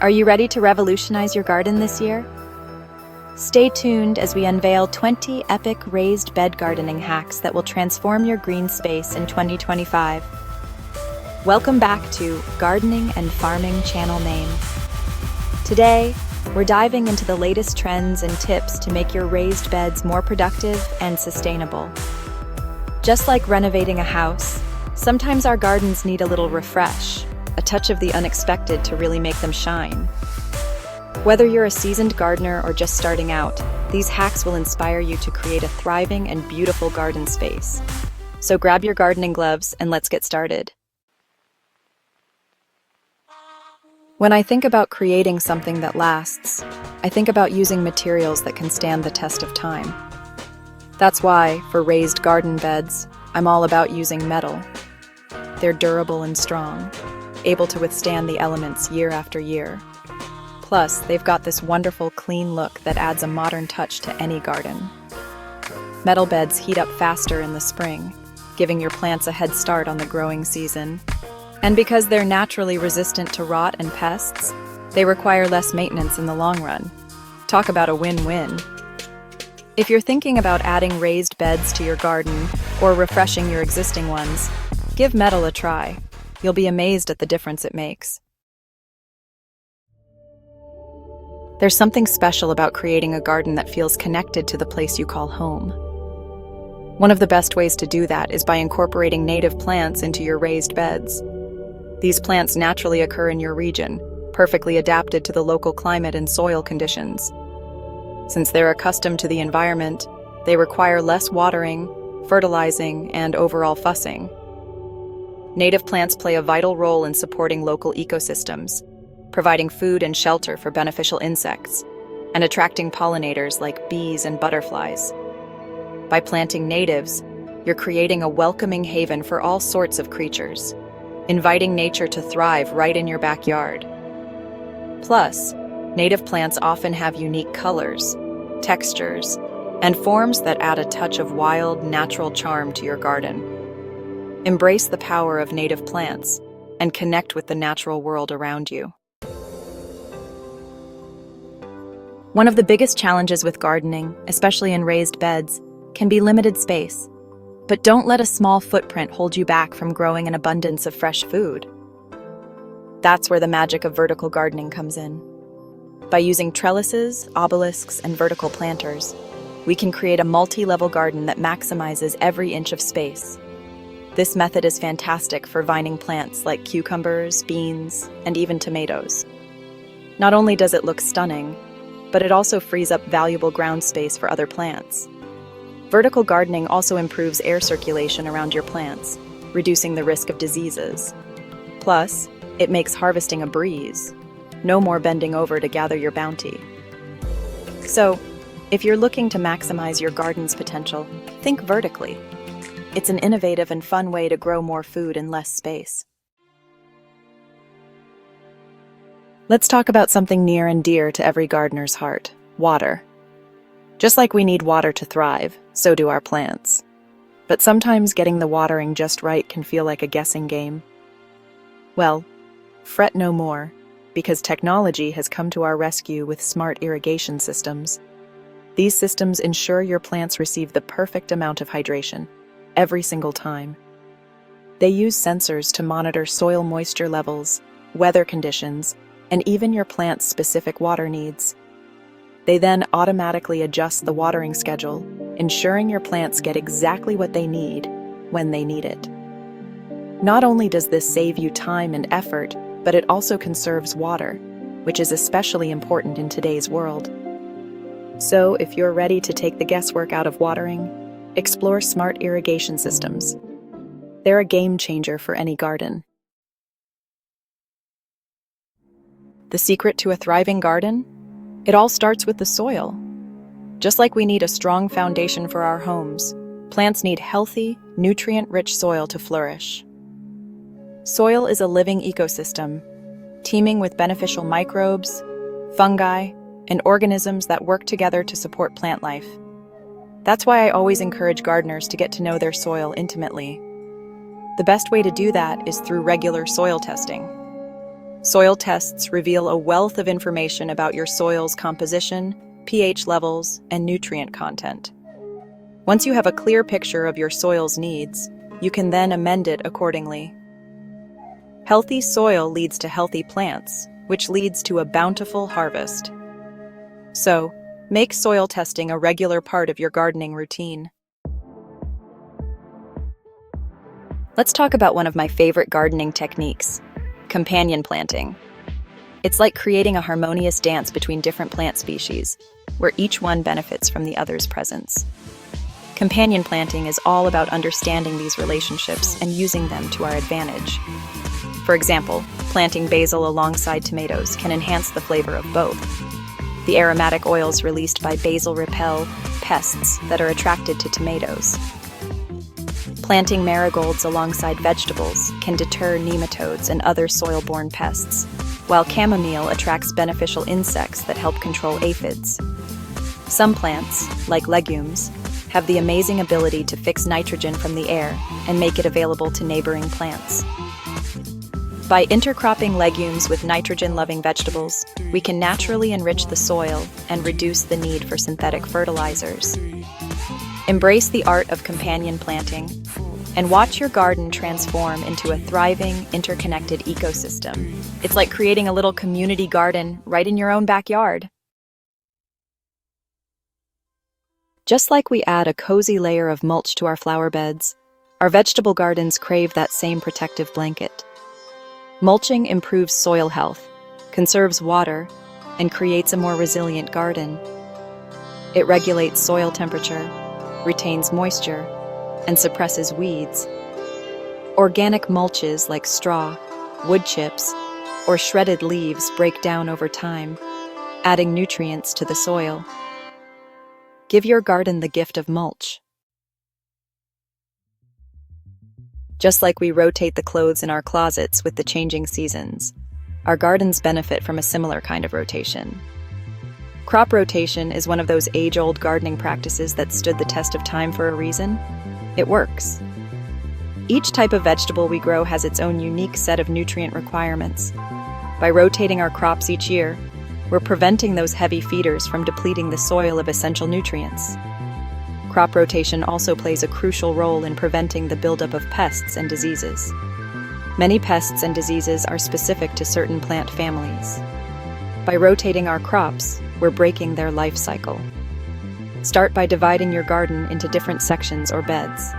Are you ready to revolutionize your garden this year? Stay tuned as we unveil 20 epic raised bed gardening hacks that will transform your green space in 2025. Welcome back to Gardening and Farming channel name. Today, we're diving into the latest trends and tips to make your raised beds more productive and sustainable. Just like renovating a house, sometimes our gardens need a little refresh, a touch of the unexpected to really make them shine. Whether you're a seasoned gardener or just starting out, these hacks will inspire you to create a thriving and beautiful garden space. So grab your gardening gloves and let's get started. When I think about creating something that lasts, I think about using materials that can stand the test of time. That's why, for raised garden beds, I'm all about using metal. They're durable and strong, able to withstand the elements year after year. Plus, they've got this wonderful clean look that adds a modern touch to any garden. Metal beds heat up faster in the spring, giving your plants a head start on the growing season. And because they're naturally resistant to rot and pests, they require less maintenance in the long run. Talk about a win-win. If you're thinking about adding raised beds to your garden or refreshing your existing ones, give metal a try. You'll be amazed at the difference it makes. There's something special about creating a garden that feels connected to the place you call home. One of the best ways to do that is by incorporating native plants into your raised beds. These plants naturally occur in your region, perfectly adapted to the local climate and soil conditions. Since they're accustomed to the environment, they require less watering, fertilizing, and overall fussing. Native plants play a vital role in supporting local ecosystems, providing food and shelter for beneficial insects, and attracting pollinators like bees and butterflies. By planting natives, you're creating a welcoming haven for all sorts of creatures, inviting nature to thrive right in your backyard. Plus, native plants often have unique colors, textures, and forms that add a touch of wild, natural charm to your garden. Embrace the power of native plants and connect with the natural world around you. One of the biggest challenges with gardening, especially in raised beds, can be limited space. But don't let a small footprint hold you back from growing an abundance of fresh food. That's where the magic of vertical gardening comes in. By using trellises, obelisks, and vertical planters, we can create a multi-level garden that maximizes every inch of space. This method is fantastic for vining plants like cucumbers, beans, and even tomatoes. Not only does it look stunning, but it also frees up valuable ground space for other plants. Vertical gardening also improves air circulation around your plants, reducing the risk of diseases. Plus, it makes harvesting a breeze. No more bending over to gather your bounty. So, if you're looking to maximize your garden's potential, think vertically. It's an innovative and fun way to grow more food in less space. Let's talk about something near and dear to every gardener's heart: water. Just like we need water to thrive, so do our plants. But sometimes getting the watering just right can feel like a guessing game. Well, fret no more, because technology has come to our rescue with smart irrigation systems. These systems ensure your plants receive the perfect amount of hydration, every single time. They use sensors to monitor soil moisture levels, weather conditions, and even your plant's specific water needs. They then automatically adjust the watering schedule, ensuring your plants get exactly what they need when they need it. Not only does this save you time and effort, but it also conserves water, which is especially important in today's world. So, if you're ready to take the guesswork out of watering, explore smart irrigation systems. They're a game changer for any garden. The secret to a thriving garden? It all starts with the soil. Just like we need a strong foundation for our homes, plants need healthy, nutrient-rich soil to flourish. Soil is a living ecosystem, teeming with beneficial microbes, fungi, and organisms that work together to support plant life. That's why I always encourage gardeners to get to know their soil intimately. The best way to do that is through regular soil testing. Soil tests reveal a wealth of information about your soil's composition, pH levels, and nutrient content. Once you have a clear picture of your soil's needs, you can then amend it accordingly. Healthy soil leads to healthy plants, which leads to a bountiful harvest. So, make soil testing a regular part of your gardening routine. Let's talk about one of my favorite gardening techniques, companion planting. It's like creating a harmonious dance between different plant species, where each one benefits from the other's presence. Companion planting is all about understanding these relationships and using them to our advantage. For example, planting basil alongside tomatoes can enhance the flavor of both. The aromatic oils released by basil repel pests that are attracted to tomatoes. Planting marigolds alongside vegetables can deter nematodes and other soil-borne pests, while chamomile attracts beneficial insects that help control aphids. Some plants, like legumes, have the amazing ability to fix nitrogen from the air and make it available to neighboring plants. By intercropping legumes with nitrogen-loving vegetables, we can naturally enrich the soil and reduce the need for synthetic fertilizers. Embrace the art of companion planting and watch your garden transform into a thriving, interconnected ecosystem. It's like creating a little community garden right in your own backyard. Just like we add a cozy layer of mulch to our flower beds, our vegetable gardens crave that same protective blanket. Mulching improves soil health, conserves water, and creates a more resilient garden. It regulates soil temperature, retains moisture, and suppresses weeds. Organic mulches like straw, wood chips, or shredded leaves break down over time, adding nutrients to the soil. Give your garden the gift of mulch. Just like we rotate the clothes in our closets with the changing seasons, our gardens benefit from a similar kind of rotation. Crop rotation is one of those age-old gardening practices that stood the test of time for a reason. It works. Each type of vegetable we grow has its own unique set of nutrient requirements. By rotating our crops each year, we're preventing those heavy feeders from depleting the soil of essential nutrients. Crop rotation also plays a crucial role in preventing the buildup of pests and diseases. Many pests and diseases are specific to certain plant families. By rotating our crops, we're breaking their life cycle. Start by dividing your garden into different sections or beds.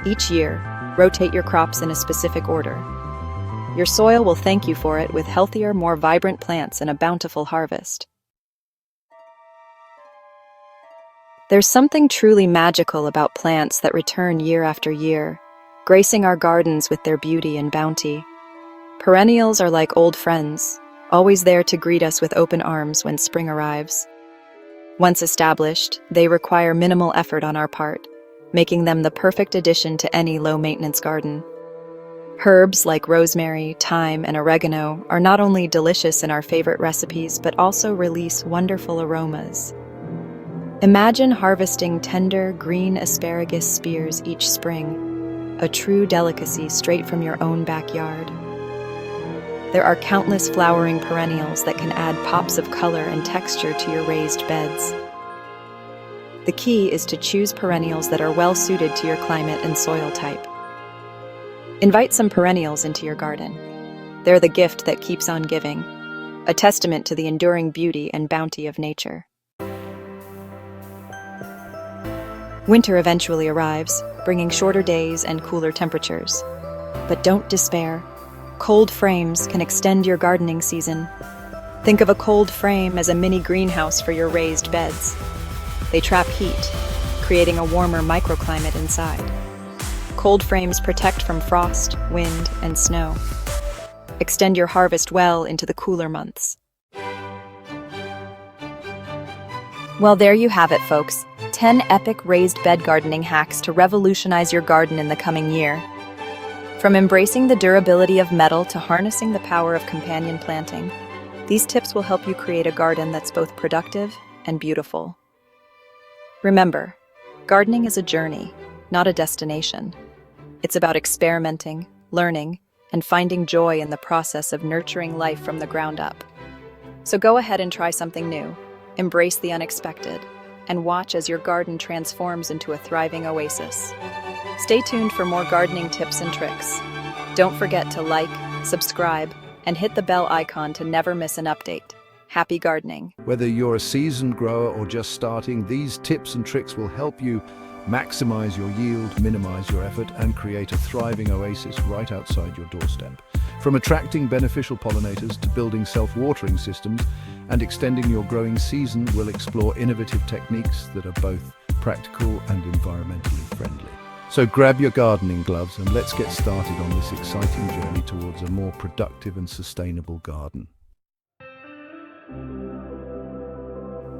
Each year, rotate your crops in a specific order. Your soil will thank you for it with healthier, more vibrant plants and a bountiful harvest. There's something truly magical about plants that return year after year, gracing our gardens with their beauty and bounty. Perennials are like old friends, always there to greet us with open arms when spring arrives. Once established, they require minimal effort on our part, making them the perfect addition to any low-maintenance garden. Herbs like rosemary, thyme, and oregano are not only delicious in our favorite recipes, but also release wonderful aromas. Imagine harvesting tender, green asparagus spears each spring, a true delicacy straight from your own backyard. There are countless flowering perennials that can add pops of color and texture to your raised beds. The key is to choose perennials that are well suited to your climate and soil type. Invite some perennials into your garden. They're the gift that keeps on giving, a testament to the enduring beauty and bounty of nature. Winter eventually arrives, bringing shorter days and cooler temperatures. But don't despair. Cold frames can extend your gardening season. Think of a cold frame as a mini greenhouse for your raised beds. They trap heat, creating a warmer microclimate inside. Cold frames protect from frost, wind, and snow. Extend your harvest well into the cooler months. Well, there you have it, folks. 10 epic raised bed gardening hacks to revolutionize your garden in the coming year. From embracing the durability of metal to harnessing the power of companion planting, these tips will help you create a garden that's both productive and beautiful. Remember, gardening is a journey, not a destination. It's about experimenting, learning, and finding joy in the process of nurturing life from the ground up. So go ahead and try something new, embrace the unexpected, and watch as your garden transforms into a thriving oasis. Stay tuned for more gardening tips and tricks. Don't forget to like, subscribe, and hit the bell icon to never miss an update. Happy gardening! Whether you're a seasoned grower or just starting, these tips and tricks will help you maximize your yield, minimize your effort, and create a thriving oasis right outside your doorstep. From attracting beneficial pollinators to building self-watering systems and extending your growing season, we'll explore innovative techniques that are both practical and environmentally friendly. So grab your gardening gloves and let's get started on this exciting journey towards a more productive and sustainable garden.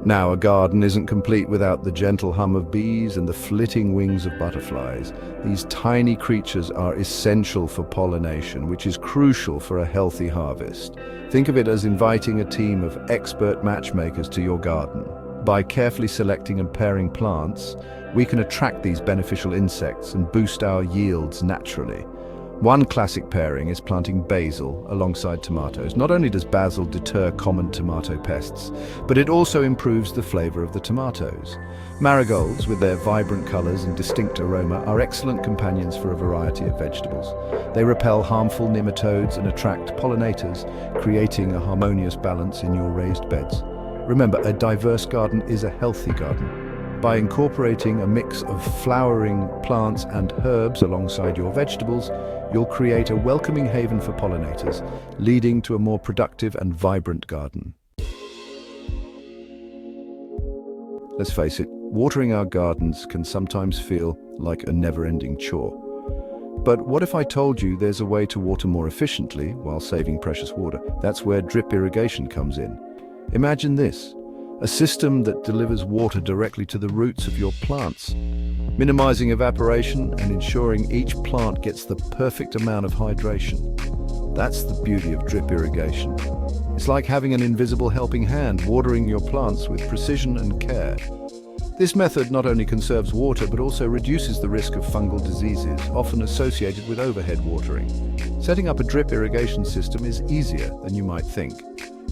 Now, a garden isn't complete without the gentle hum of bees and the flitting wings of butterflies. These tiny creatures are essential for pollination, which is crucial for a healthy harvest. Think of it as inviting a team of expert matchmakers to your garden. By carefully selecting and pairing plants, we can attract these beneficial insects and boost our yields naturally. One classic pairing is planting basil alongside tomatoes. Not only does basil deter common tomato pests, but it also improves the flavor of the tomatoes. Marigolds, with their vibrant colors and distinct aroma, are excellent companions for a variety of vegetables. They repel harmful nematodes and attract pollinators, creating a harmonious balance in your raised beds. Remember, a diverse garden is a healthy garden. By incorporating a mix of flowering plants and herbs alongside your vegetables, you'll create a welcoming haven for pollinators, leading to a more productive and vibrant garden. Let's face it, watering our gardens can sometimes feel like a never-ending chore. But what if I told you there's a way to water more efficiently while saving precious water? That's where drip irrigation comes in. Imagine this: a system that delivers water directly to the roots of your plants, minimizing evaporation and ensuring each plant gets the perfect amount of hydration. That's the beauty of drip irrigation. It's like having an invisible helping hand, watering your plants with precision and care. This method not only conserves water but also reduces the risk of fungal diseases, often associated with overhead watering. Setting up a drip irrigation system is easier than you might think.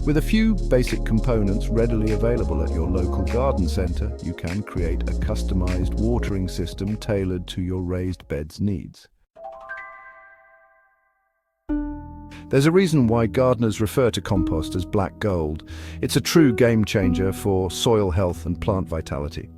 With a few basic components readily available at your local garden center, you can create a customized watering system tailored to your raised bed's needs. There's a reason why gardeners refer to compost as black gold. It's a true game changer for soil health and plant vitality.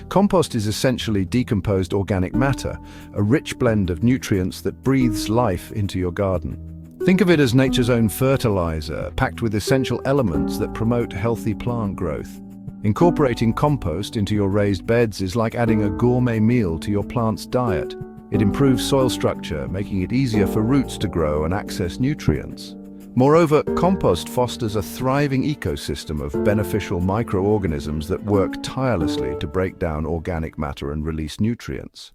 Compost is essentially decomposed organic matter, a rich blend of nutrients that breathes life into your garden. Think of it as nature's own fertilizer, packed with essential elements that promote healthy plant growth. Incorporating compost into your raised beds is like adding a gourmet meal to your plant's diet. It improves soil structure, making it easier for roots to grow and access nutrients. Moreover, compost fosters a thriving ecosystem of beneficial microorganisms that work tirelessly to break down organic matter and release nutrients.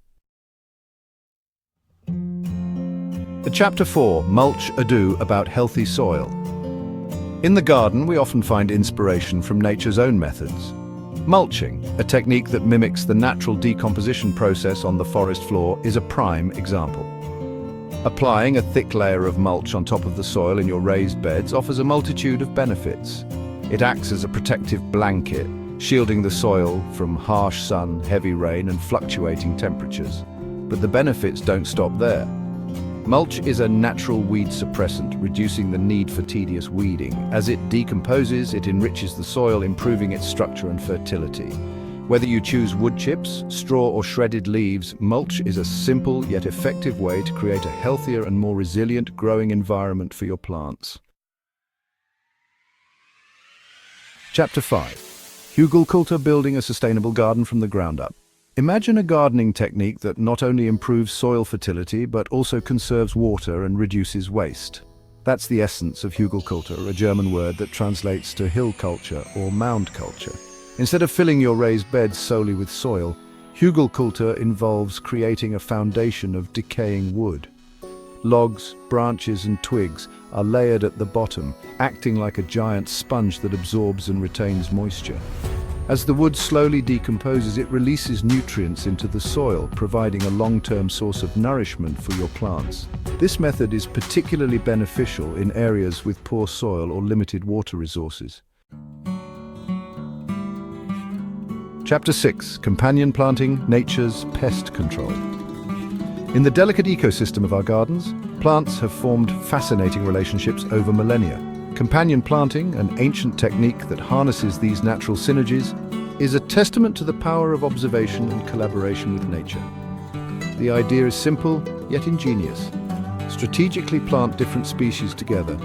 Chapter 4, Mulch, Ado about healthy soil. In the garden, we often find inspiration from nature's own methods. Mulching, a technique that mimics the natural decomposition process on the forest floor, is a prime example. Applying a thick layer of mulch on top of the soil in your raised beds offers a multitude of benefits. It acts as a protective blanket, shielding the soil from harsh sun, heavy rain, and fluctuating temperatures. But the benefits don't stop there. Mulch is a natural weed suppressant, reducing the need for tedious weeding. As it decomposes, it enriches the soil, improving its structure and fertility. Whether you choose wood chips, straw, or shredded leaves, mulch is a simple yet effective way to create a healthier and more resilient growing environment for your plants. Chapter 5. Hugelkultur, building a sustainable garden from the ground up. Imagine a gardening technique that not only improves soil fertility but also conserves water and reduces waste. That's the essence of hugelkultur, a German word that translates to hill culture or mound culture. Instead of filling your raised beds solely with soil, hugelkultur involves creating a foundation of decaying wood. Logs, branches, and twigs are layered at the bottom, acting like a giant sponge that absorbs and retains moisture. As the wood slowly decomposes, it releases nutrients into the soil, providing a long-term source of nourishment for your plants. This method is particularly beneficial in areas with poor soil or limited water resources. Chapter 6: Companion Planting, Nature's Pest Control. In the delicate ecosystem of our gardens, plants have formed fascinating relationships over millennia. Companion planting, an ancient technique that harnesses these natural synergies, is a testament to the power of observation and collaboration with nature. The idea is simple, yet ingenious. Strategically plant different species together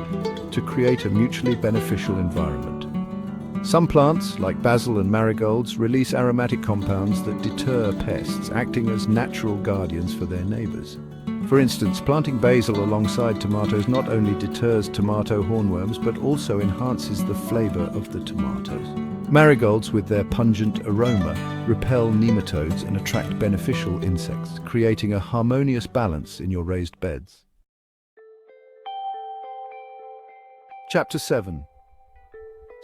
to create a mutually beneficial environment. Some plants, like basil and marigolds, release aromatic compounds that deter pests, acting as natural guardians for their neighbors. For instance, planting basil alongside tomatoes not only deters tomato hornworms, but also enhances the flavor of the tomatoes. Marigolds, with their pungent aroma, repel nematodes and attract beneficial insects, creating a harmonious balance in your raised beds. Chapter 7: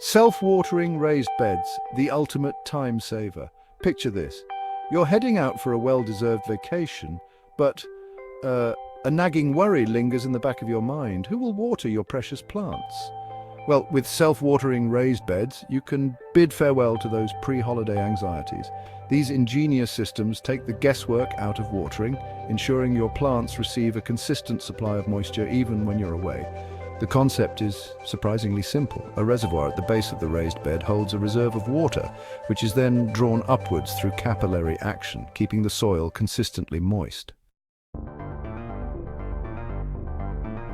Self-watering raised beds, the ultimate time saver. Picture this. You're heading out for a well-deserved vacation, but a nagging worry lingers in the back of your mind. Who will water your precious plants? Well, with self-watering raised beds, you can bid farewell to those pre-holiday anxieties. These ingenious systems take the guesswork out of watering, ensuring your plants receive a consistent supply of moisture even when you're away. The concept is surprisingly simple. A reservoir at the base of the raised bed holds a reserve of water, which is then drawn upwards through capillary action, keeping the soil consistently moist.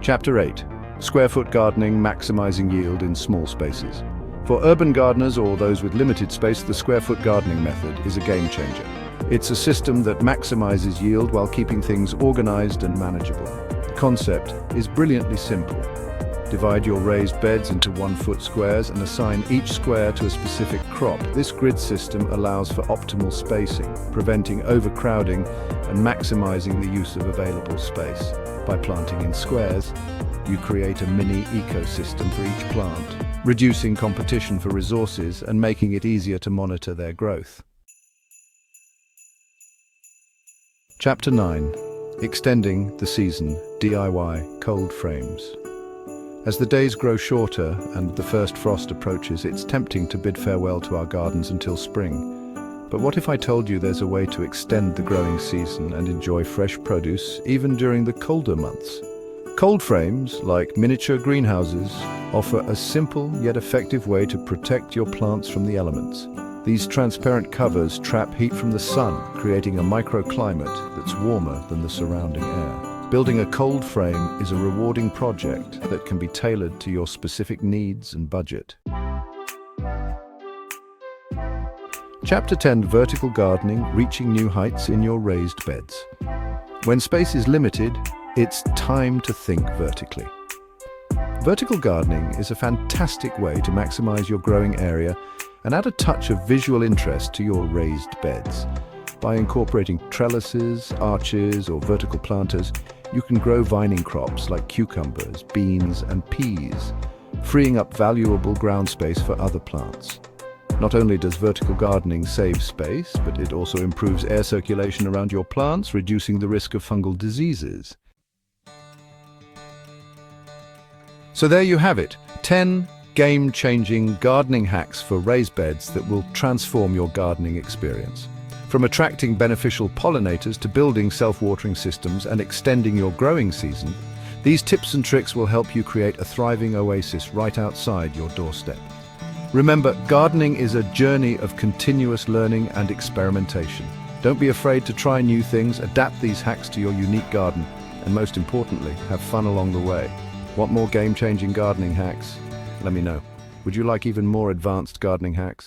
Chapter 8: Square-foot gardening, maximizing yield in small spaces. For urban gardeners or those with limited space, the square-foot gardening method is a game-changer. It's a system that maximizes yield while keeping things organized and manageable. The concept is brilliantly simple. Divide your raised beds into 1-foot squares and assign each square to a specific crop. This grid system allows for optimal spacing, preventing overcrowding and maximizing the use of available space. By planting in squares, you create a mini ecosystem for each plant, reducing competition for resources and making it easier to monitor their growth. Chapter 9: Extending the season, DIY cold frames. As the days grow shorter and the first frost approaches, it's tempting to bid farewell to our gardens until spring. But what if I told you there's a way to extend the growing season and enjoy fresh produce even during the colder months? Cold frames, like miniature greenhouses, offer a simple yet effective way to protect your plants from the elements. These transparent covers trap heat from the sun, creating a microclimate that's warmer than the surrounding air. Building a cold frame is a rewarding project that can be tailored to your specific needs and budget. Chapter 10: Vertical gardening, reaching new heights in your raised beds. When space is limited, it's time to think vertically. Vertical gardening is a fantastic way to maximize your growing area and add a touch of visual interest to your raised beds. By incorporating trellises, arches, or vertical planters, you can grow vining crops like cucumbers, beans, and peas, freeing up valuable ground space for other plants. Not only does vertical gardening save space, but it also improves air circulation around your plants, reducing the risk of fungal diseases. So there you have it, 10 game-changing gardening hacks for raised beds that will transform your gardening experience. From attracting beneficial pollinators to building self-watering systems and extending your growing season, these tips and tricks will help you create a thriving oasis right outside your doorstep. Remember, gardening is a journey of continuous learning and experimentation. Don't be afraid to try new things, adapt these hacks to your unique garden, and most importantly, have fun along the way. Want more game-changing gardening hacks? Let me know. Would you like even more advanced gardening hacks?